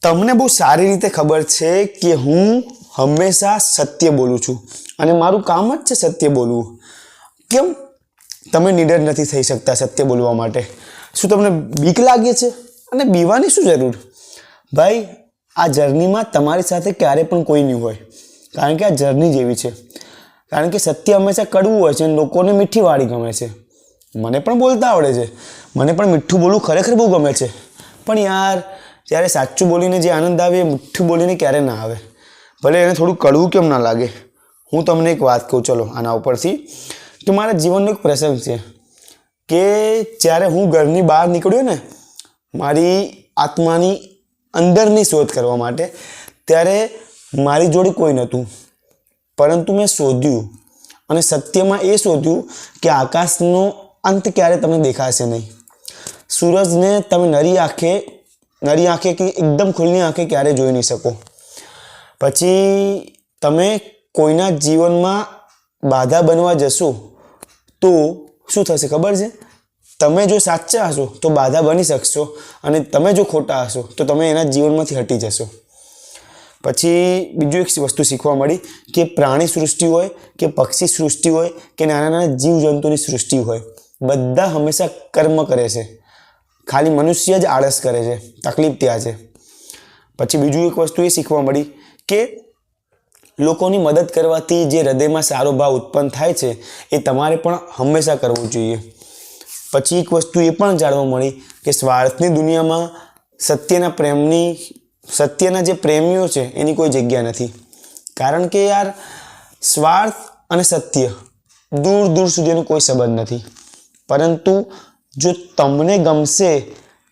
તમને બહુ સારી રીતે ખબર છે કે હું હંમેશા સત્ય બોલું છું અને મારું કામ જ છે સત્ય બોલવું. કેમ તમે નિડર નથી થઈ શકતા સત્ય બોલવા માટે? શું તમને બીક લાગે છે? અને બીવાની શું જરૂર? ભાઈ, આ જર્નીમાં તમારી સાથે ક્યારે પણ કોઈ નહીં હોય, કારણ કે આ જર્ની જેવી છે. કારણ કે સત્ય હંમેશા કડવું હોય છે અને લોકોને મીઠી વાળી ગમે છે. મને પણ બોલતા આવડે છે, મને પણ મીઠું બોલવું ખરેખર બહુ ગમે છે. પણ યાર, જ્યારે સાચું બોલીને જે આનંદ આવે એ મીઠું બોલીને ક્યારે ના આવે, ભલે એને થોડું કડવું કેમ ના લાગે. હું તમને એક વાત કહું, ચલો આના ઉપરથી, કે મારા જીવનનો એક પ્રસંગ છે કે જ્યારે હું ઘરની બહાર નીકળ્યો ને મારી આત્માની અંદરની શોધ કરવા માટે, ત્યારે મારી જોડે કોઈ નહોતું, પરંતુ મેં શોધ્યું. અને સત્યમાં એ શોધ્યું કે આકાશનો અંત ક્યારે તમને દેખાશે નહીં. સૂરજને તમે નરી આંખે કે એકદમ ખુલ્લી આંખે ક્યારે જોઈ નહીં શકો. પછી તમે કોઈના જીવનમાં બાધા બનવા જશો તો શું થશે ખબર છે? તમે જો સાચા હશો તો બાધા બની શકશો, અને તમે જો ખોટા હશો તો તમે એના જીવનમાંથી હટી જશો. પછી બીજું એક વસ્તુ શીખવા મળી કે પ્રાણી સૃષ્ટિ હોય કે પક્ષી સૃષ્ટિ હોય કે નાના નાના જીવજંતુની સૃષ્ટિ હોય, બધા હંમેશા કર્મ કરે છે. ખાલી મનુષ્ય જ આળસ કરે છે. તકલીફ ત્યાં છે. પછી બીજું એક વસ્તુ એ શીખવા મળી કે લોકોની મદદ કરવાથી જે હૃદયમાં સારો ભાવ ઉત્પન્ન થાય છે એ તમારે પણ હંમેશા કરવું જોઈએ. પછી એક વસ્તુ એ પણ જાણવા મળી કે સ્વાર્થની દુનિયામાં સત્યના જે પ્રેમીઓ છે એની કોઈ જગ્યા નથી. કારણ કે યાર, સ્વાર્થ અને સત્ય દૂર દૂર સુધીનો કોઈ સંબંધ નથી. પરંતુ જો તમને ગમશે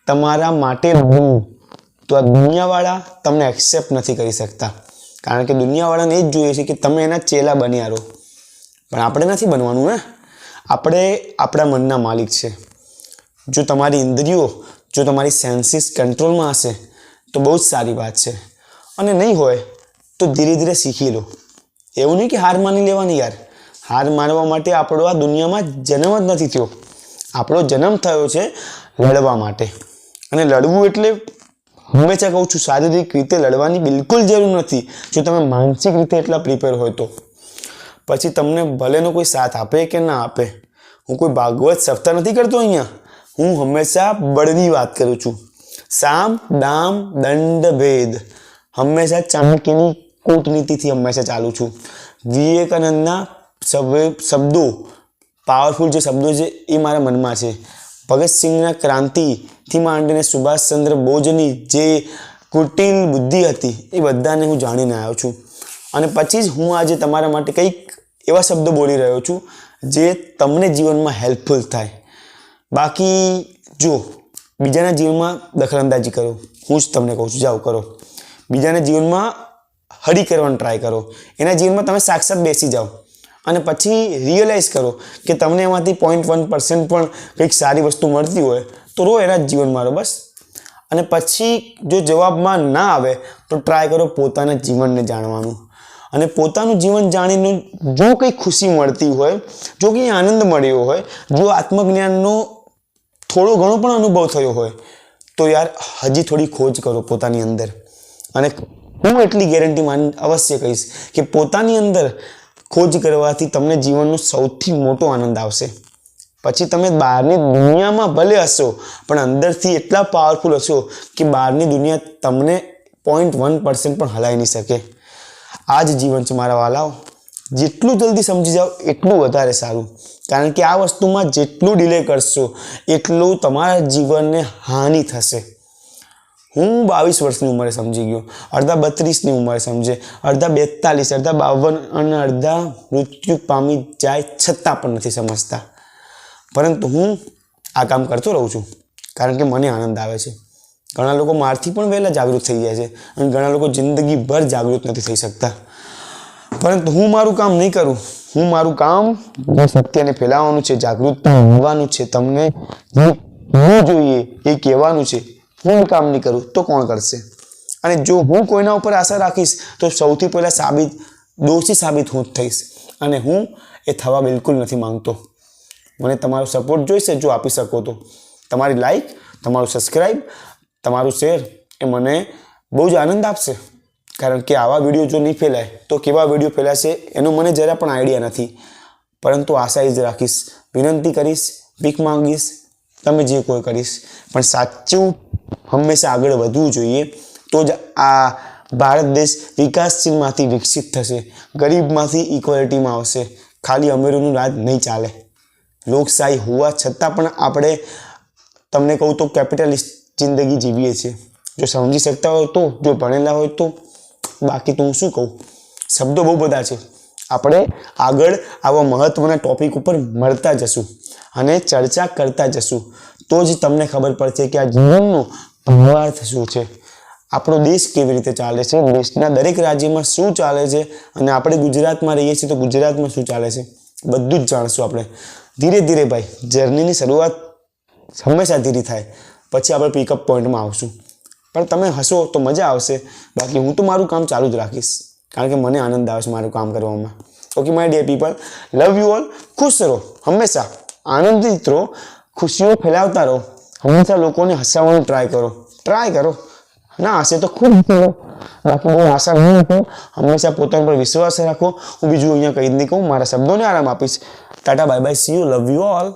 તમારા માટે લડવું, તો આ દુનિયાવાળા તમને એક્સેપ્ટ નથી કરી શકતા. કારણ કે દુનિયાવાળાને એ જ જોઈએ છે કે તમે એના ચેલા બન્યા રહો. પણ આપણે નથી બનવાનું ને. આપણે આપણા મનના માલિક છે. જો તમારી ઇન્દ્રિયો, જો તમારી સેન્સીસ કંટ્રોલમાં હશે તો બહુ જ સારી વાત છે. અને નહીં હોય તો ધીરે ધીરે શીખી લો. એવું નહીં કે હાર માની લેવાની યાર. હાર માનવા માટે આપણો આ દુનિયામાં જન્મ જ નથી થયો. આપણો જન્મ થયો છે લડવા માટે. અને લડવું એટલે હંમેશા કહું છું, શારીરિક રીતે લડવાની બિલકુલ જરૂર નથી, જો તમે માનસિક રીતે એટલા પ્રિપેર હોય તો. પછી તમને ભલેનો કોઈ સાથ આપે કે ના આપે, હું કોઈ ભાગવત સપ્તાહ નથી કરતો અહીંયા. હું હંમેશા બળની વાત કરું છું. સામ દામ દંડ ભેદ, હંમેશા ચાણક્યની કૂટનીતિથી હંમેશા ચાલું છું. વિવેકાનંદના શબ્દો, પાવરફુલ જે શબ્દો છે એ મારા મનમાં છે. ભગતસિંહના ક્રાંતિથી માંડીને સુભાષચંદ્ર બોઝની જે કુટિલ બુદ્ધિ હતી એ બધાને હું જાણીને આવ્યો છું. અને પછી જ હું આજે તમારા માટે કંઈક એવા શબ્દો બોલી રહ્યો છું જે તમને જીવનમાં હેલ્પફુલ થાય. બાકી જો બીજાના જીવનમાં દખલઅંદાજી કરો, હું જ તમને કહું છું, જાઓ કરો. બીજાના જીવનમાં હળી કરવાનો ટ્રાય કરો. એના જીવનમાં તમે સાક્ષાત બેસી જાઓ અને પછી રિયલાઇઝ કરો કે તમને એમાંથી 0.1% પણ કંઈક સારી વસ્તુ મળતી હોય તો રહો એના જ જીવનમાં રહો બસ. અને પછી જો જવાબમાં ના આવે તો ટ્રાય કરો પોતાના જીવનને જાણવાનું. અને પોતાનું જીવન જાણીને જો કંઈ ખુશી મળતી હોય, જો કંઈ આનંદ મળ્યો હોય, જો આત્મજ્ઞાનનો થોડો ઘણો પણ અનુભવ થયો હોય તો યાર હજી થોડી ખોજ કરો પોતાની અંદર. અને હું એટલી ગેરંટી અવશ્ય કહીશ કે પોતાની અંદર ખોજ કરવાથી તમને જીવનનો સૌથી મોટો આનંદ આવશે. પછી તમે બહારની દુનિયામાં ભલે હશો પણ અંદરથી એટલા પાવરફુલ હશો કે બહારની દુનિયા તમને 0.1% પણ હલાવી નહીં શકે. આ જ જીવન છે મારા વાલાઓ. જેટલું જલ્દી સમજી જાઓ એટલું વધારે સારું. કારણ કે આ વસ્તુમાં જેટલું ડિલે કરશો એટલું તમારા જીવનને હાનિ થશે. હું 22 વર્ષની ઉંમરે સમજી ગયો, અડધા 32ની ઉંમરે સમજે, અડધા 42, અડધા 52 અને અડધા મૃત્યુ પામી જાય છતાં પણ નથી સમજતા. પરંતુ હું આ કામ કરતો રહું છું કારણ કે મને આનંદ આવે છે. ઘણા લોકો મારથી પણ વહેલા જાગૃત થઈ જાય છે અને ઘણા લોકો જિંદગીભર જાગૃત નથી થઈ શકતા. પરંતુ હું મારું કામ નહીં કરું. હું મારું કામ જે સત્યને ફેલાવવાનું છે, જાગૃતતા આવવાનું છે, તમને જે જોઈએ એ કહેવાનું છે, હું કામ નહીં કરું તો કોણ કરશે? અને જો હું કોઈના ઉપર આશા રાખીશ તો સૌથી પહેલાં દોષી સાબિત હું જ થઈશ. અને હું એ થવા બિલકુલ નથી માંગતો. મને તમારો સપોર્ટ જોઈશે. જો આપી શકો તો તમારી લાઈક, તમારું સબસ્ક્રાઈબ, તમારું શેર એ મને બહુ જ આનંદ આપશે. કારણ કે આવા વિડીયો જો નહીં ફેલાય તો કેવા વિડીયો ફેલાશે એનો મને જરા પણ આઈડિયા નથી. પરંતુ આશા જ રાખીશ, વિનંતી કરીશ, ભીખ માંગીશ, તમે જે કોઈ કરીશ, પણ સાચું હંમેશા આગળ વધવું જોઈએ. તો જ આ ભારત દેશ વિકાસશીલમાંથી વિકસિત થશે, ગરીબમાંથી ઇક્વાલિટીમાં આવશે. ખાલી અમીરોનું રાજ નહીં ચાલે. લોકશાહી હોવા છતાં પણ આપણે તમને કહું તો કેપિટલિસ્ટ જિંદગી જીવીએ છીએ. જો સમજી શકતા હોય તો, જો ભણેલા હોય તો, બાકી તો હું શું કહું. શબ્દો બહુ બધા છે. આપણે આગળ આવા મહત્વના ટોપિક ઉપર મળતા જશું અને ચર્ચા કરતા જશું. તો જ તમને ખબર પડશે કે આ જીવનનો ભાવાર્થ શું છે, આપણો દેશ કેવી રીતે ચાલે છે, દેશના દરેક રાજ્યમાં શું ચાલે છે, અને આપણે ગુજરાતમાં રહીએ છીએ તો ગુજરાતમાં શું ચાલે છે, બધું જ જાણશું આપણે. ધીરે ધીરે ભાઈ, જર્નીની શરૂઆત હંમેશા ધીરી થાય, પછી આપણે પિકઅપ પોઈન્ટમાં આવશું. પણ તમે હશો તો મજા આવશે. બાકી હું તો મારું કામ ચાલુ જ રાખીશ, કારણ કે મને આનંદ આવે છે મારું કામ કરવામાં. Okay my dear people, love you all. ખુશ રહો, હંમેશા આનંદિત રહો, ખુશીઓ ફેલાવતા રહો. હંમેશા લોકોને હસાવવાનું ટ્રાય કરો. ના હશે તો ખૂબ હસો. બાકી બહુ આશા નહીં રાખો. હંમેશા પોતાના પર વિશ્વાસ રાખો. હું બીજું અહીંયા કંઈ જ નહીં કહું, મારા શબ્દોને આરામ આપીશ. Tata bye bye, C you, love you all.